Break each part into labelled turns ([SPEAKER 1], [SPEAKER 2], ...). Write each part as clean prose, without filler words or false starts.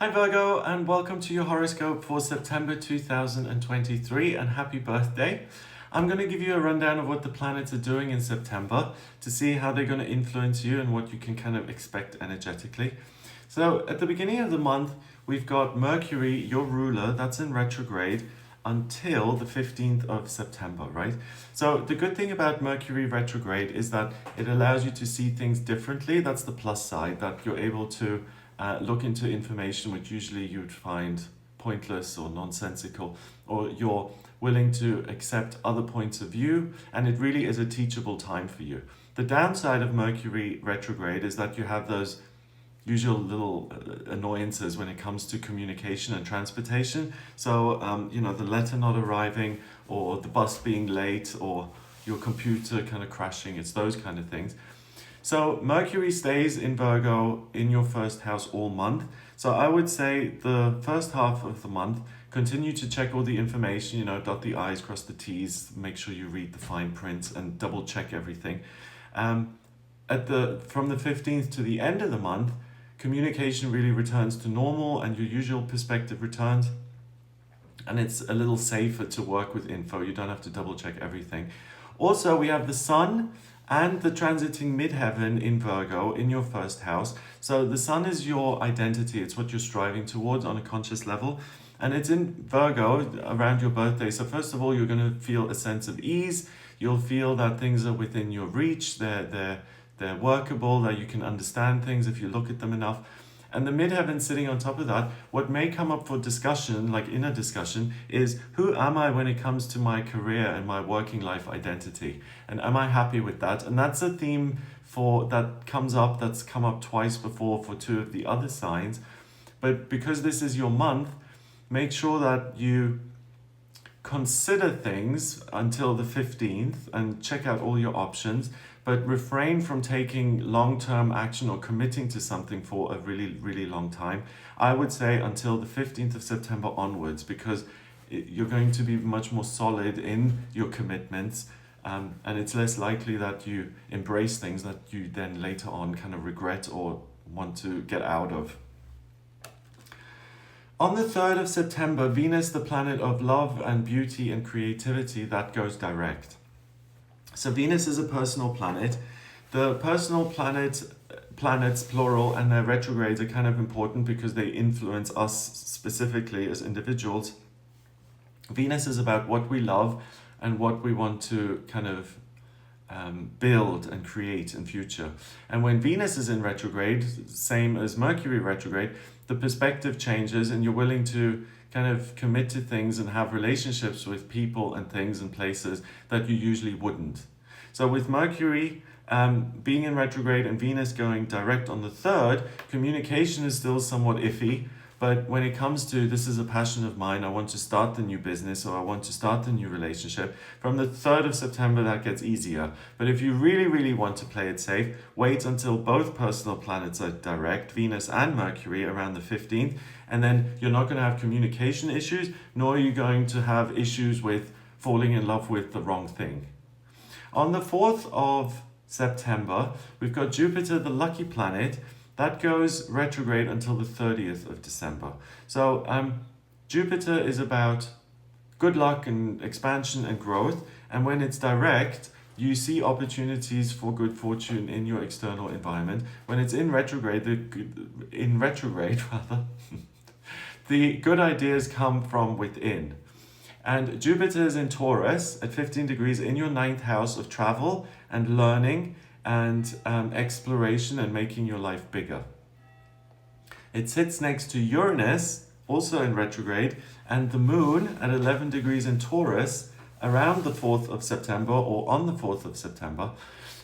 [SPEAKER 1] Hi Virgo, and welcome to your horoscope for September 2023, and happy birthday. I'm going to give you a rundown of what the planets are doing in September to see how they're going to influence you and what you can kind of expect energetically. So at the beginning of the month, we've got Mercury, your ruler, that's in retrograde until the 15th of September, right? So the good thing about Mercury retrograde is that it allows you to see things differently. That's the plus side, that you're able to look into information which usually you'd find pointless or nonsensical, or you're willing to accept other points of view, and it really is a teachable time for you. The downside of Mercury retrograde is that you have those usual little annoyances when it comes to communication and transportation. So, the letter not arriving, or the bus being late, or your computer kind of crashing, it's those kind of things. So Mercury stays in Virgo in your first house all month. So I would say the first half of the month, continue to check all the information, dot the I's, cross the T's, make sure you read the fine print and double check everything. From the 15th to the end of the month, communication really returns to normal and your usual perspective returns. And it's a little safer to work with info. You don't have to double check everything. Also, we have the Sun and the transiting midheaven in Virgo in your first house. So the Sun is your identity. It's what you're striving towards on a conscious level. And it's in Virgo around your birthday. So first of all, you're going to feel a sense of ease. You'll feel that things are within your reach. They're workable, that you can understand things if you look at them enough. And the midheaven sitting on top of that, what may come up for discussion, like inner discussion, is who am I when it comes to my career and my working life identity? And am I happy with that? And that's a theme that's come up twice before for two of the other signs. But because this is your month, make sure that you consider things until the 15th and check out all your options, but refrain from taking long-term action or committing to something for a really, really long time. I would say until the 15th of September onwards, because you're going to be much more solid in your commitments, and it's less likely that you embrace things that you then later on kind of regret or want to get out of. On the 3rd of September, Venus, the planet of love and beauty and creativity, that goes direct. So Venus is a personal planet. The personal planets, plural, and their retrogrades are kind of important because they influence us specifically as individuals. Venus is about what we love and what we want to kind of build and create in future. And when Venus is in retrograde, same as Mercury retrograde, the perspective changes and you're willing to kind of commit to things and have relationships with people and things and places that you usually wouldn't. So with Mercury being in retrograde and Venus going direct on the 3rd, communication is still somewhat iffy. But when it comes to, this is a passion of mine, I want to start the new business or I want to start the new relationship, from the 3rd of September that gets easier. But if you really, really want to play it safe, wait until both personal planets are direct, Venus and Mercury, around the 15th. And then you're not going to have communication issues, nor are you going to have issues with falling in love with the wrong thing. On the 4th of September, we've got Jupiter, the lucky planet. That goes retrograde until the 30th of December. So Jupiter is about good luck and expansion and growth. And when it's direct, you see opportunities for good fortune in your external environment. When it's in retrograde, the good ideas come from within. And Jupiter is in Taurus at 15 degrees in your 9th house of travel and learning and exploration and making your life bigger. It sits next to Uranus, also in retrograde, and the moon at 11 degrees in Taurus around the 4th of September or on the 4th of September.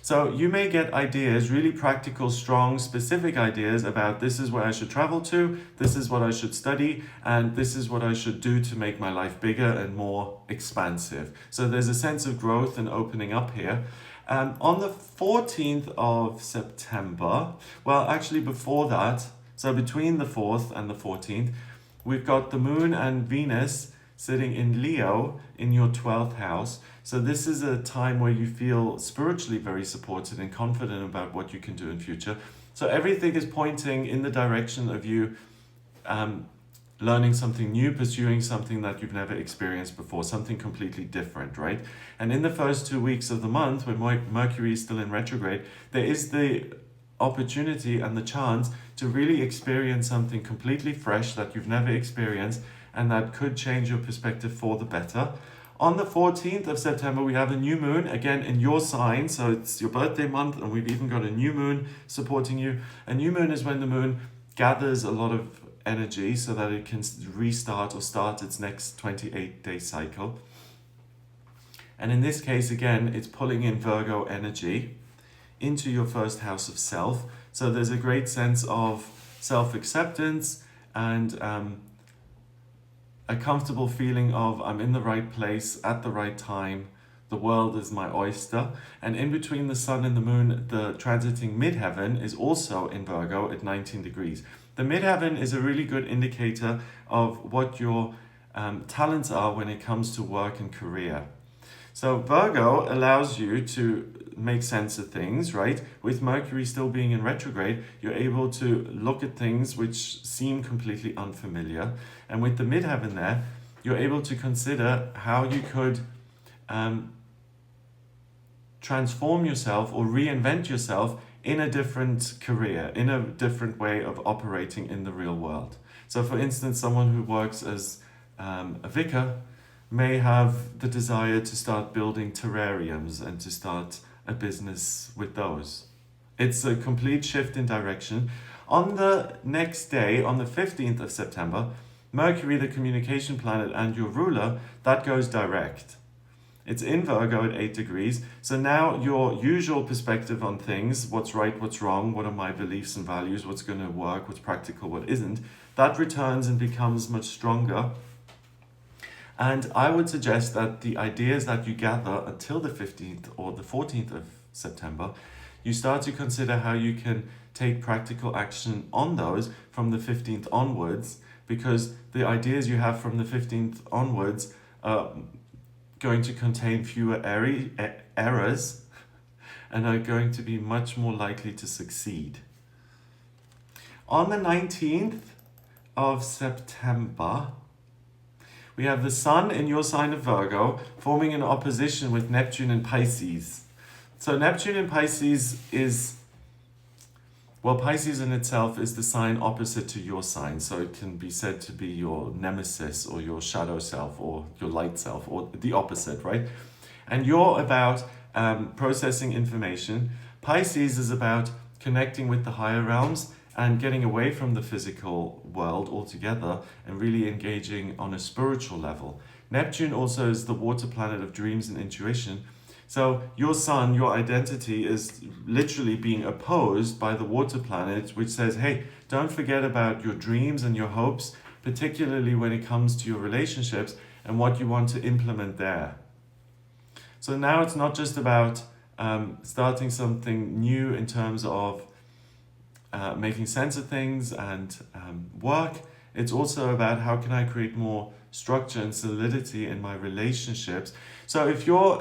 [SPEAKER 1] So you may get ideas, really practical, strong, specific ideas about this is where I should travel to, this is what I should study, and this is what I should do to make my life bigger and more expansive. So there's a sense of growth and opening up here. On the 14th of September, well, actually before that, so between the 4th and the 14th, we've got the moon and Venus sitting in Leo in your 12th house. So this is a time where you feel spiritually very supported and confident about what you can do in future. So everything is pointing in the direction of you learning something new, pursuing something that you've never experienced before, something completely different, right? And in the first 2 weeks of the month, when Mercury is still in retrograde, there is the opportunity and the chance to really experience something completely fresh that you've never experienced, and that could change your perspective for the better. On the 14th of September, we have a new moon, again in your sign, so it's your birthday month, and we've even got a new moon supporting you. A new moon is when the moon gathers a lot of energy so that it can restart or start its next 28-day cycle. And in this case, again, it's pulling in Virgo energy into your first house of self. So there's a great sense of self-acceptance and a comfortable feeling of I'm in the right place at the right time. The world is my oyster. And in between the sun and the moon, the transiting midheaven is also in Virgo at 19 degrees. The midheaven is a really good indicator of what your talents are when it comes to work and career. So Virgo allows you to make sense of things, right? With Mercury still being in retrograde, you're able to look at things which seem completely unfamiliar. And with the midheaven there, you're able to consider how you could transform yourself or reinvent yourself in a different career, in a different way of operating in the real world. So for instance, someone who works as a vicar may have the desire to start building terrariums and to start a business with those. It's a complete shift in direction. On the next day, on the 15th of September, Mercury, the communication planet and your ruler, that goes direct. It's in Virgo at 8 degrees. So now your usual perspective on things, what's right, what's wrong, what are my beliefs and values, what's going to work, what's practical, what isn't, that returns and becomes much stronger. And I would suggest that the ideas that you gather until the 15th or the 14th of September, you start to consider how you can take practical action on those from the 15th onwards, because the ideas you have from the 15th onwards are going to contain fewer errors and are going to be much more likely to succeed. On the 19th of September, we have the Sun in your sign of Virgo forming an opposition with Neptune in Pisces. So Neptune in Pisces is, well, Pisces in itself is the sign opposite to your sign. So it can be said to be your nemesis or your shadow self or your light self or the opposite, right? And you're about processing information. Pisces is about connecting with the higher realms and getting away from the physical world altogether and really engaging on a spiritual level. Neptune also is the water planet of dreams and intuition. So your sun, your identity is literally being opposed by the water planet, which says, hey, don't forget about your dreams and your hopes, particularly when it comes to your relationships and what you want to implement there. So now it's not just about starting something new in terms of making sense of things and work. It's also about how can I create more structure and solidity in my relationships. So if you're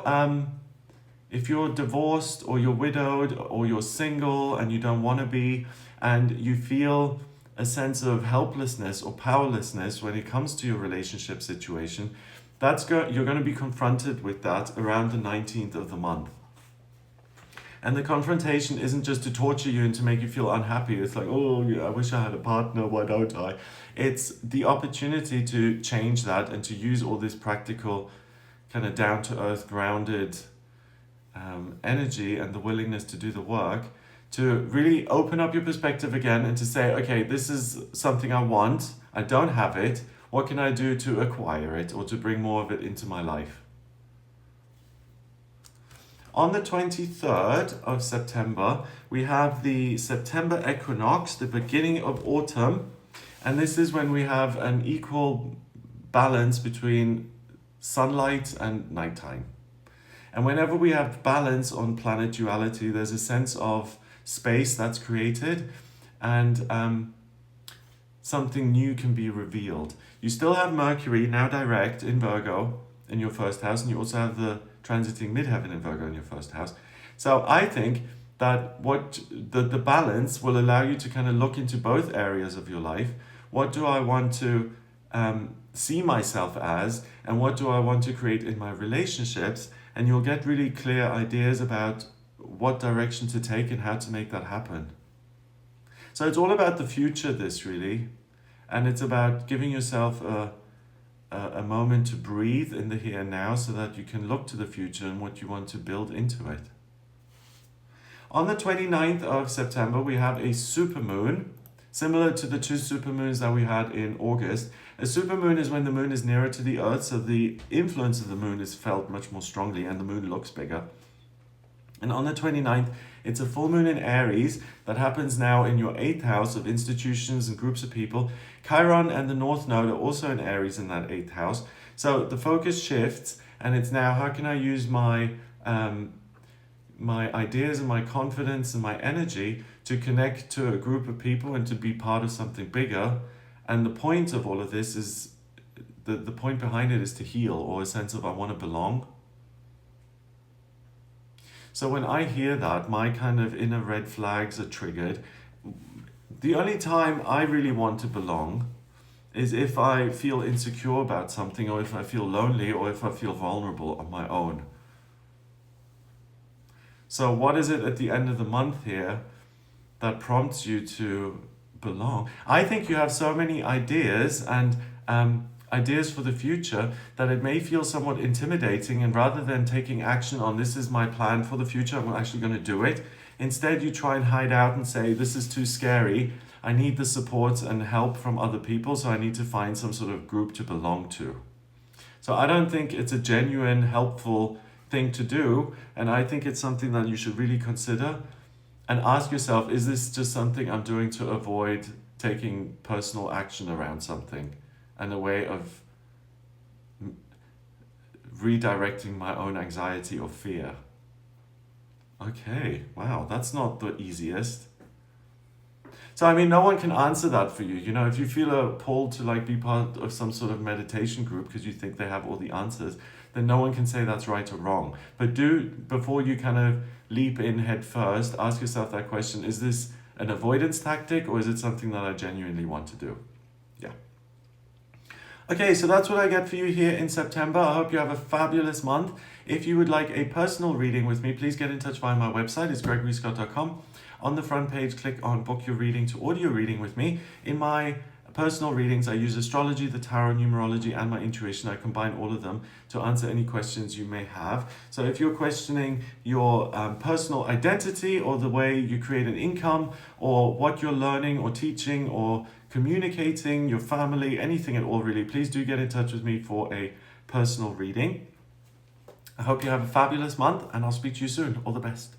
[SPEAKER 1] divorced or you're widowed or you're single and you don't want to be, and you feel a sense of helplessness or powerlessness when it comes to your relationship situation, you're going to be confronted with that around the 19th of the month. And the confrontation isn't just to torture you and to make you feel unhappy. It's like, oh, yeah, I wish I had a partner, why don't I? It's the opportunity to change that and to use all this practical, kind of down-to-earth, grounded energy and the willingness to do the work to really open up your perspective again and to say, okay, this is something I want, I don't have it, what can I do to acquire it or to bring more of it into my life? On the 23rd of September, we have the September equinox, the beginning of autumn. And this is when we have an equal balance between sunlight and nighttime. And whenever we have balance on planet duality, there's a sense of space that's created and something new can be revealed. You still have Mercury now direct in Virgo in your first house, and you also have the transiting midheaven in Virgo in your first house. So I think that the balance will allow you to kind of look into both areas of your life. What do I want to see myself as, and what do I want to create in my relationships? And you'll get really clear ideas about what direction to take and how to make that happen. So it's all about the future, this really. And it's about giving yourself a moment to breathe in the here and now so that you can look to the future and what you want to build into it. On the 29th of September, we have a supermoon, similar to the 2 supermoons that we had in August. A supermoon is when the moon is nearer to the earth, so the influence of the moon is felt much more strongly and the moon looks bigger. And on the 29th, it's a full moon in Aries that happens now in your 8th house of institutions and groups of people. Chiron and the North Node are also in Aries in that 8th house. So the focus shifts, and it's now, how can I use my ideas and my confidence and my energy to connect to a group of people and to be part of something bigger. And the point of all of this is, the point behind it is to heal, or a sense of I want to belong. So when I hear that, my kind of inner red flags are triggered. The only time I really want to belong is if I feel insecure about something, or if I feel lonely, or if I feel vulnerable on my own. So what is it at the end of the month here that prompts you to belong? I think you have so many ideas and ideas for the future that it may feel somewhat intimidating, and rather than taking action on this is my plan for the future, I'm actually going to do it, instead you try and hide out and say this is too scary, I need the support and help from other people, so I need to find some sort of group to belong to. So I don't think it's a genuine helpful thing to do, and I think it's something that you should really consider and ask yourself, is this just something I'm doing to avoid taking personal action around something, and a way of redirecting my own anxiety or fear? Okay, wow, that's not the easiest. So, I mean, no one can answer that for you. You know, if you feel a pull to like be part of some sort of meditation group because you think they have all the answers, then no one can say that's right or wrong. But before you kind of leap in head first, ask yourself that question, is this an avoidance tactic, or is it something that I genuinely want to do? Yeah. Okay, so that's what I get for you here in September. I hope you have a fabulous month. If you would like a personal reading with me, please get in touch via my website. It's gregoryscott.com. On the front page, click on Book Your Reading to Audio Reading with me. In my personal readings, I use astrology, the tarot, numerology, and my intuition. I combine all of them to answer any questions you may have. So if you're questioning your personal identity, or the way you create an income, or what you're learning or teaching or communicating, your family, anything at all really, please do get in touch with me for a personal reading. I hope you have a fabulous month, and I'll speak to you soon. All the best.